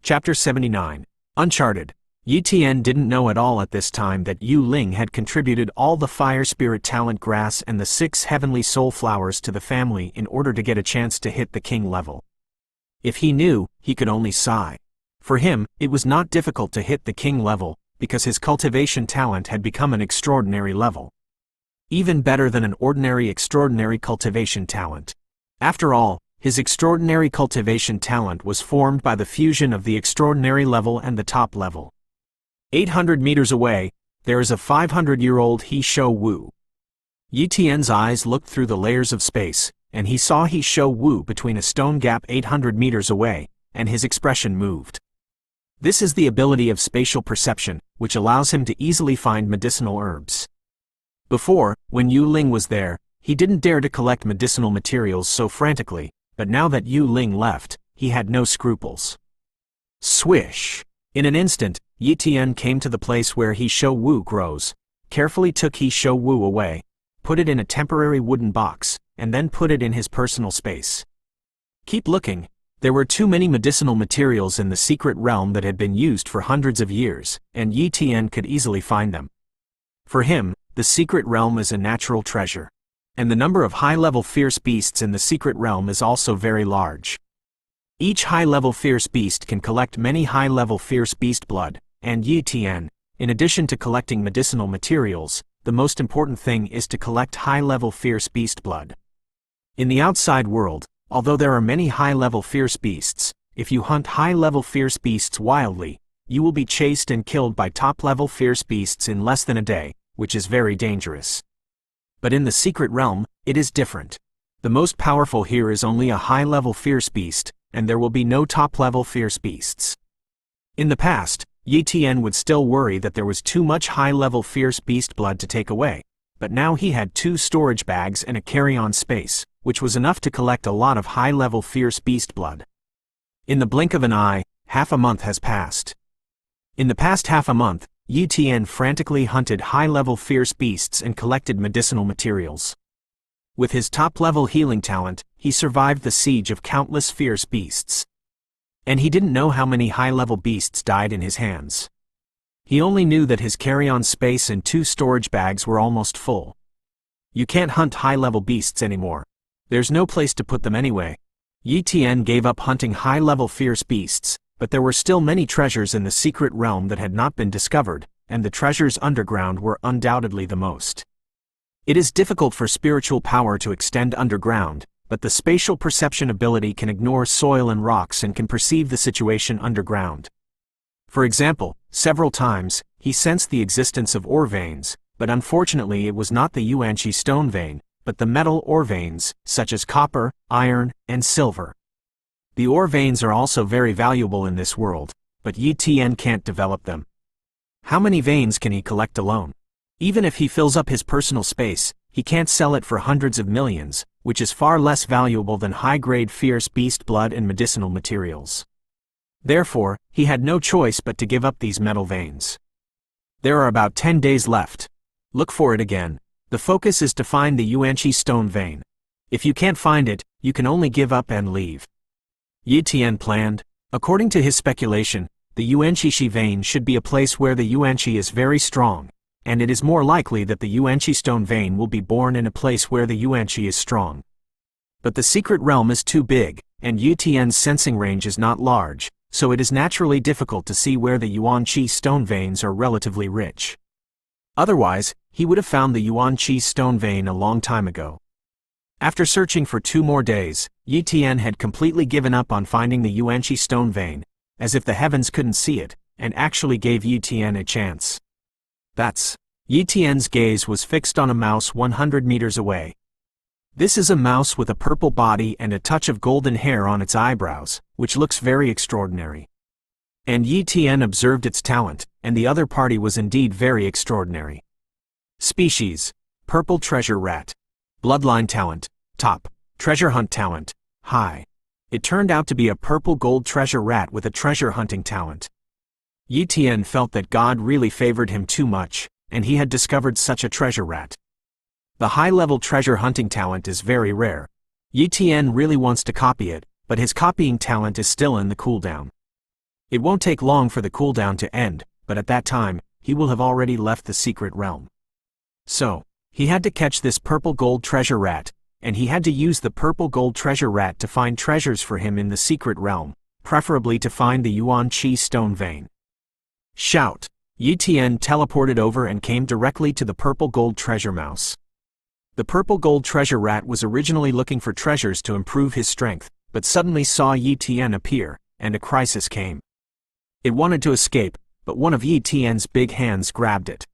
Chapter 79. Uncharted. Yi Tian didn't know at all at this time that Yu Ling had contributed all the fire spirit talent grass and the 6 heavenly soul flowers to the family in order to get a chance to hit the king level. If he knew, he could only sigh. For him, it was not difficult to hit the king level, because his cultivation talent had become an extraordinary level. Even better than an ordinary extraordinary cultivation talent. After all, his extraordinary cultivation talent was formed by the fusion of the extraordinary level and the top level. 800 meters away, there is a 500-year-old He Shou Wu. Yi Tian's eyes looked through the layers of space, and he saw He Shou Wu between a stone gap 800 meters away, and his expression moved. This is the ability of spatial perception, which allows him to easily find medicinal herbs. Before, when Yu Ling was there, he didn't dare to collect medicinal materials so frantically, but now that Yu Ling left, he had no scruples. Swish! In an instant, Yi Tian came to the place where He Shou Wu grows, carefully took He Shou Wu away, put it in a temporary wooden box, and then put it in his personal space. Keep looking. There were too many medicinal materials in the secret realm that had been used for hundreds of years, and Yi Tian could easily find them. For him, the secret realm is a natural treasure. And the number of high-level fierce beasts in the secret realm is also very large. Each high-level fierce beast can collect many high-level fierce beast blood, and Yi Tian, in addition to collecting medicinal materials, the most important thing is to collect high-level fierce beast blood. In the outside world, although there are many high-level fierce beasts, if you hunt high-level fierce beasts wildly, you will be chased and killed by top-level fierce beasts in less than a day, which is very dangerous. But in the secret realm, it is different. The most powerful here is only a high-level fierce beast, and there will be no top-level fierce beasts. In the past, Yi Tian would still worry that there was too much high-level fierce beast blood to take away, but now he had 2 storage bags and a carry-on space, which was enough to collect a lot of high-level fierce beast blood. In the blink of an eye, half a month has passed. In the past half a month, Yi Tian frantically hunted high-level fierce beasts and collected medicinal materials. With his top-level healing talent, he survived the siege of countless fierce beasts. And he didn't know how many high-level beasts died in his hands. He only knew that his carry-on space and 2 storage bags were almost full. You can't hunt high-level beasts anymore. There's no place to put them anyway. Yi Tian gave up hunting high-level fierce beasts, but there were still many treasures in the secret realm that had not been discovered, and the treasures underground were undoubtedly the most. It is difficult for spiritual power to extend underground, but the spatial perception ability can ignore soil and rocks and can perceive the situation underground. For example, several times, he sensed the existence of ore veins, but unfortunately it was not the Yuanqi stone vein, but the metal ore veins, such as copper, iron, and silver. The ore veins are also very valuable in this world, but Yi Tian can't develop them. How many veins can he collect alone? Even if he fills up his personal space, he can't sell it for hundreds of millions, which is far less valuable than high-grade fierce beast blood and medicinal materials. Therefore, he had no choice but to give up these metal veins. There are about 10 days left. Look for it again. The focus is to find the Yuanqi stone vein. If you can't find it, you can only give up and leave. Yi Tian planned. According to his speculation, the Yuanqi vein should be a place where the Yuanqi is very strong, and it is more likely that the Yuanqi stone vein will be born in a place where the Yuanqi is strong. But the secret realm is too big, and Yi Tian's sensing range is not large, so it is naturally difficult to see where the Yuanqi stone veins are relatively rich. Otherwise, he would have found the Yuanqi stone vein a long time ago. After searching for 2 more days, Yi Tian had completely given up on finding the Yuanqi stone vein, as if the heavens couldn't see it, and actually gave Yi Tian a chance. Yi Tian's gaze was fixed on a mouse 100 meters away. This is a mouse with a purple body and a touch of golden hair on its eyebrows, which looks very extraordinary. And Yi Tian observed its talent, and the other party was indeed very extraordinary. Species: purple treasure rat. Bloodline talent: top. Treasure hunt talent: high. It turned out to be a purple gold treasure rat with a treasure hunting talent. Yi Tian felt that God really favored him too much, and he had discovered such a treasure rat. The high-level treasure hunting talent is very rare. Yi Tian really wants to copy it, but his copying talent is still in the cooldown. It won't take long for the cooldown to end, but at that time, he will have already left the secret realm. So, he had to catch this purple gold treasure rat, and he had to use the purple gold treasure rat to find treasures for him in the secret realm, preferably to find the Yuan Qi stone vein. Shout! Yi Tian teleported over and came directly to the purple gold treasure mouse. The purple gold treasure rat was originally looking for treasures to improve his strength, but suddenly saw Yi Tian appear, and a crisis came. It wanted to escape, but one of Yi Tian's big hands grabbed it.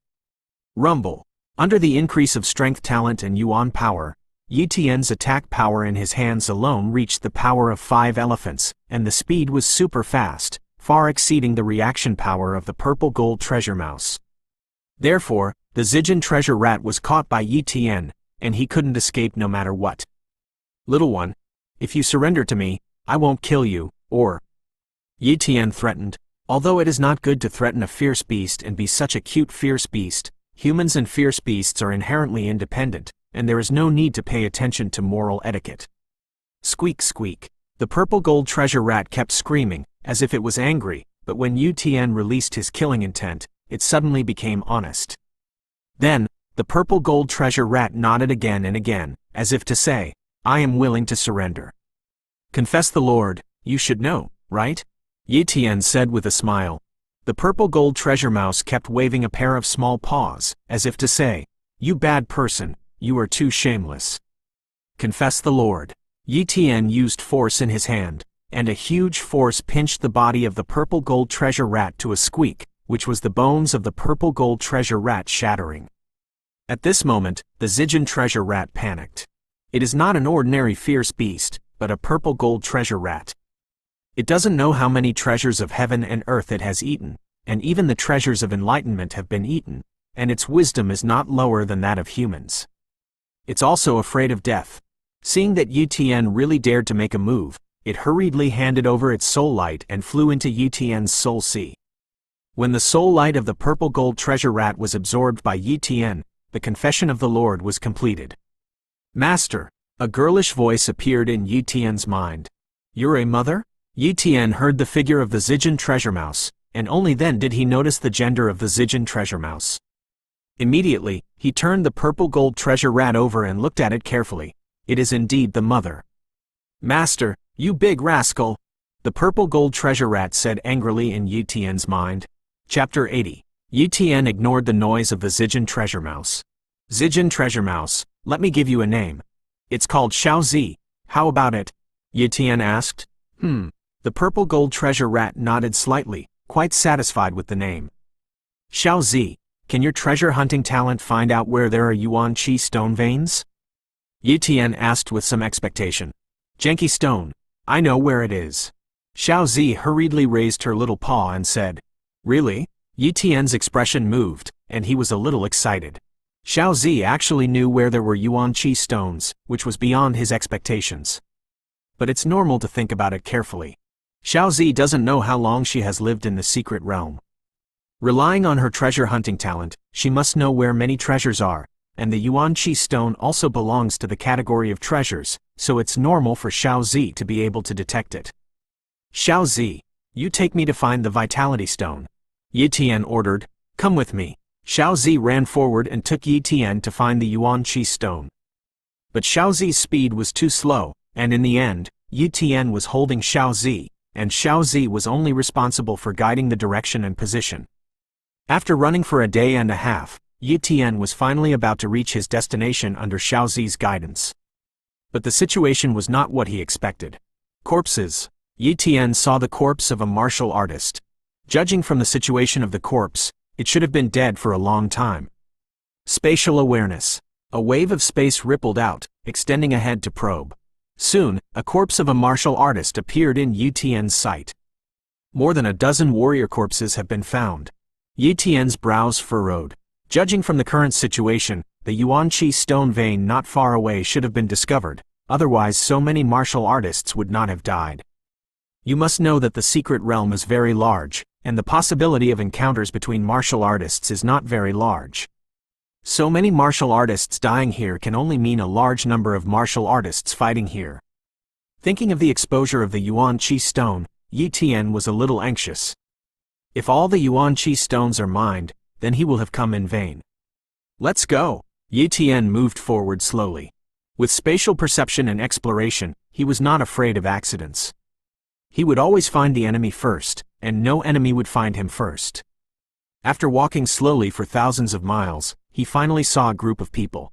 Rumble! Under the increase of strength talent and Yuan power, Yi Tian's attack power in his hands alone reached the power of 5 elephants, and the speed was super fast, far exceeding the reaction power of the purple gold treasure mouse. Therefore, the Zijin treasure rat was caught by Yi Tian, and he couldn't escape no matter what. Little one, if you surrender to me, I won't kill you, or... Yi Tian threatened. Although it is not good to threaten a fierce beast and be such a cute fierce beast, humans and fierce beasts are inherently independent, and there is no need to pay attention to moral etiquette. Squeak squeak. The purple gold treasure rat kept screaming, as if it was angry, but when Yi Tian released his killing intent, it suddenly became honest. Then, the purple gold treasure rat nodded again and again, as if to say, I am willing to surrender. Confess the Lord, you should know, right? Yi Tian said with a smile. The purple gold treasure mouse kept waving a pair of small paws, as if to say, you bad person, you are too shameless. Confess the Lord. Yi Tian used force in his hand, and a huge force pinched the body of the purple gold treasure rat to a squeak, which was the bones of the purple gold treasure rat shattering. At this moment, the Zijin treasure rat panicked. It is not an ordinary fierce beast, but a purple gold treasure rat. It doesn't know how many treasures of heaven and earth it has eaten, and even the treasures of enlightenment have been eaten, and its wisdom is not lower than that of humans. It's also afraid of death. Seeing that Yi Tian really dared to make a move, it hurriedly handed over its soul light and flew into Yi Tian's soul sea. When the soul light of the purple gold treasure rat was absorbed by Yi Tian, the confession of the Lord was completed. Master, a girlish voice appeared in Yi Tian's mind. You're a mother? Yi Tian heard the figure of the Zijin treasure mouse, and only then did he notice the gender of the Zijin treasure mouse. Immediately, he turned the purple gold treasure rat over and looked at it carefully. It is indeed the mother. Master, you big rascal! The purple gold treasure rat said angrily in Yi Tian's mind. Chapter 80. Yi Tian ignored the noise of the Zijin treasure mouse. Zijin treasure mouse, let me give you a name. It's called Xiaozi. How about it? Yi Tian asked. The purple gold treasure rat nodded slightly, quite satisfied with the name. Xiaozi, can your treasure hunting talent find out where there are Yuan Qi stone veins? Yi Tian asked with some expectation. Janky stone, I know where it is. Xiaozi hurriedly raised her little paw and said, Really? Yi Tian's expression moved, and he was a little excited. Xiaozi actually knew where there were Yuan Qi stones, which was beyond his expectations. But it's normal to think about it carefully. Xiaozi doesn't know how long she has lived in the secret realm. Relying on her treasure hunting talent, she must know where many treasures are, and the Yuan Qi stone also belongs to the category of treasures, so it's normal for Xiaozi to be able to detect it. Xiaozi, you take me to find the vitality stone. Yi Tian ordered. Come with me. Xiaozi ran forward and took Yi Tian to find the Yuan Qi stone. But Xiaozi's speed was too slow, and in the end, Yi Tian was holding Xiaozi, and Xiaozi was only responsible for guiding the direction and position. After running for a day and a half, Yi Tian was finally about to reach his destination under Xiaozi's guidance. But the situation was not what he expected. Corpses. Yi Tian saw the corpse of a martial artist. Judging from the situation of the corpse, it should have been dead for a long time. Spatial awareness. A wave of space rippled out, extending ahead to probe. Soon, a corpse of a martial artist appeared in Yi Tian's sight. More than a dozen warrior corpses have been found. Yi Tian's brows furrowed. Judging from the current situation, the Yuan Qi stone vein not far away should have been discovered, otherwise so many martial artists would not have died. You must know that the secret realm is very large, and the possibility of encounters between martial artists is not very large. So many martial artists dying here can only mean a large number of martial artists fighting here. Thinking of the exposure of the Yuan Qi stone, Yi Tian was a little anxious. If all the Yuan Qi stones are mined, then he will have come in vain. Let's go! Yi Tian moved forward slowly. With spatial perception and exploration, he was not afraid of accidents. He would always find the enemy first, and no enemy would find him first. After walking slowly for thousands of miles, he finally saw a group of people.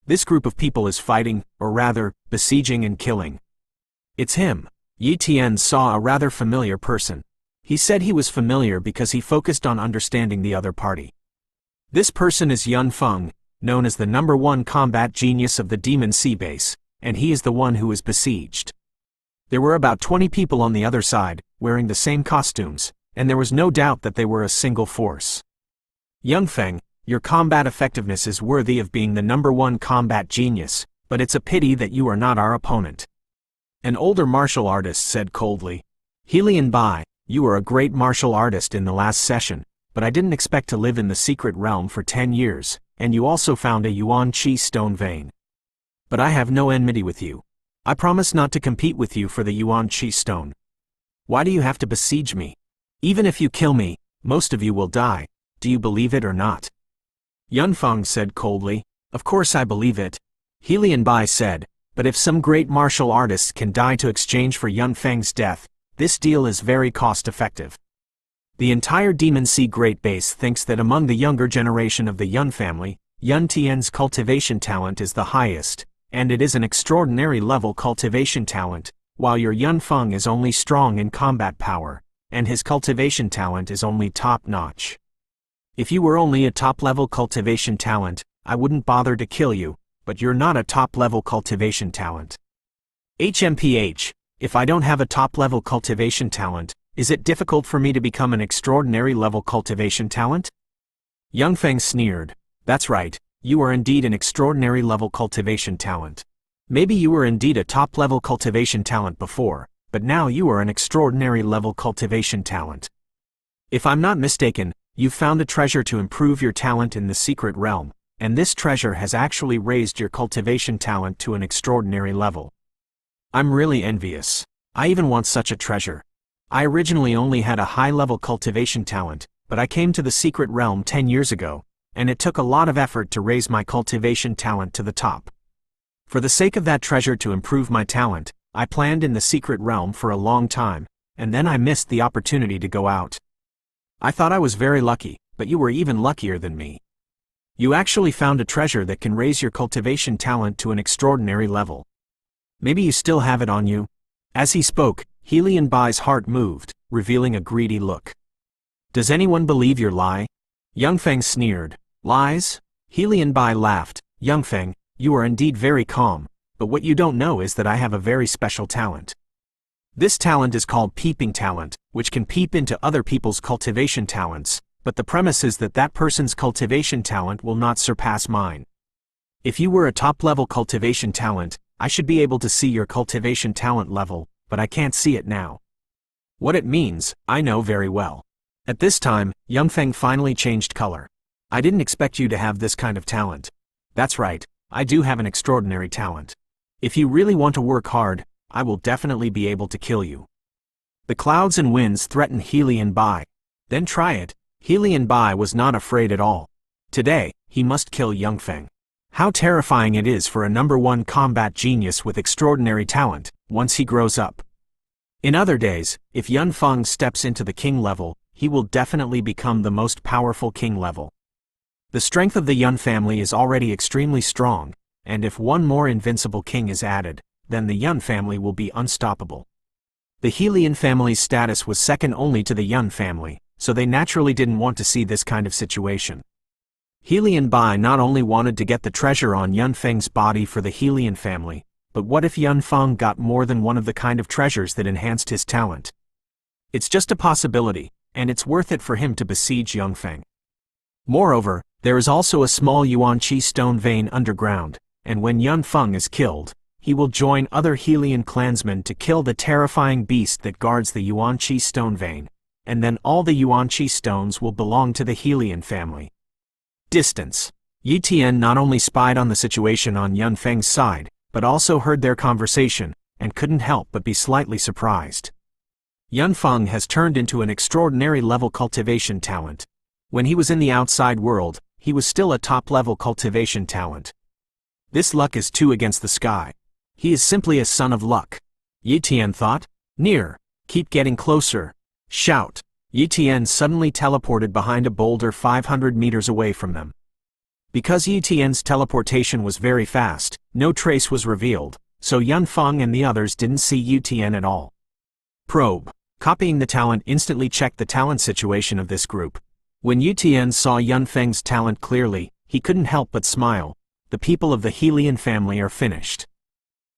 This group of people is fighting, or rather, besieging and killing. It's him. Yi Tian saw a rather familiar person. He said he was familiar because he focused on understanding the other party. This person is Yun Feng, known as the #1 combat genius of the Demon Sea base, and he is the one who is besieged. There were about 20 people on the other side, wearing the same costumes, and there was no doubt that they were a single force. Young Feng, your combat effectiveness is worthy of being the #1 combat genius, but it's a pity that you are not our opponent. An older martial artist said coldly. Helian Bai, you were a great martial artist in the last session, but I didn't expect to live in the secret realm for 10 years, and you also found a Yuan Qi stone vein. But I have no enmity with you. I promise not to compete with you for the Yuan Qi stone. Why do you have to besiege me? Even if you kill me, most of you will die. Do you believe it or not? Yun Feng said coldly. Of course I believe it. Helian Bai said, but if some great martial artists can die to exchange for Yun Feng's death, this deal is very cost-effective. The entire Demon Sea Great Base thinks that among the younger generation of the Yun family, Yun Tian's cultivation talent is the highest, and it is an extraordinary level cultivation talent, while your Yun Feng is only strong in combat power, and his cultivation talent is only top-notch. If you were only a top-level cultivation talent, I wouldn't bother to kill you, but you're not a top-level cultivation talent. HMPH, if I don't have a top-level cultivation talent, is it difficult for me to become an extraordinary level cultivation talent? Young Feng sneered. That's right, you are indeed an extraordinary level cultivation talent. Maybe you were indeed a top-level cultivation talent before, but now you are an extraordinary level cultivation talent. If I'm not mistaken, you've found a treasure to improve your talent in the secret realm, and this treasure has actually raised your cultivation talent to an extraordinary level. I'm really envious. I even want such a treasure. I originally only had a high-level cultivation talent, but I came to the secret realm 10 years ago, and it took a lot of effort to raise my cultivation talent to the top. For the sake of that treasure to improve my talent, I planned in the secret realm for a long time, and then I missed the opportunity to go out. I thought I was very lucky, but you were even luckier than me. You actually found a treasure that can raise your cultivation talent to an extraordinary level. Maybe you still have it on you. As he spoke, Helian Bai's heart moved, revealing a greedy look. Does anyone believe your lie? Young Feng sneered. Lies? Helian Bai laughed. Young Feng, you are indeed very calm, but what you don't know is that I have a very special talent. This talent is called peeping talent, which can peep into other people's cultivation talents, but the premise is that that person's cultivation talent will not surpass mine. If you were a top-level cultivation talent, I should be able to see your cultivation talent level, but I can't see it now. What it means, I know very well. At this time, Young Feng finally changed color. I didn't expect you to have this kind of talent. That's right, I do have an extraordinary talent. If you really want to work hard, I will definitely be able to kill you. The clouds and winds threatened Helian Bai. Then try it. Helian Bai was not afraid at all. Today, he must kill Young Feng. How terrifying it is for a #1 combat genius with extraordinary talent, once he grows up. In other days, if Yun Feng steps into the king level, he will definitely become the most powerful king level. The strength of the Yun family is already extremely strong, and if one more invincible king is added, then the Yun family will be unstoppable. The Helian family's status was second only to the Yun family, so they naturally didn't want to see this kind of situation. Helian Bai not only wanted to get the treasure on Yun Feng's body for the Helian family, but what if Yun Feng got more than one of the kind of treasures that enhanced his talent? It's just a possibility, and it's worth it for him to besiege Young Feng. Moreover, there is also a small Yuan Qi stone vein underground, and when Yun Feng is killed, he will join other Helian clansmen to kill the terrifying beast that guards the Yuan Qi stone vein, and then all the Yuan Qi stones will belong to the Helian family. Distance. Yi Tian not only spied on the situation on Yun Feng's side, but also heard their conversation, and couldn't help but be slightly surprised. Yunfeng has turned into an extraordinary level cultivation talent. When he was in the outside world, he was still a top-level cultivation talent. This luck is too against the sky. He is simply a son of luck. Yi Tian thought. Near. Keep getting closer. Shout. Yi Tian suddenly teleported behind a boulder 500 meters away from them. Because Yi Tian's teleportation was very fast, no trace was revealed, so Yunfeng and the others didn't see Yi Tian at all. Probe. Copying the talent instantly checked the talent situation of this group. When Yi Tian saw Yunfeng's talent clearly, he couldn't help but smile. The people of the Helian family are finished.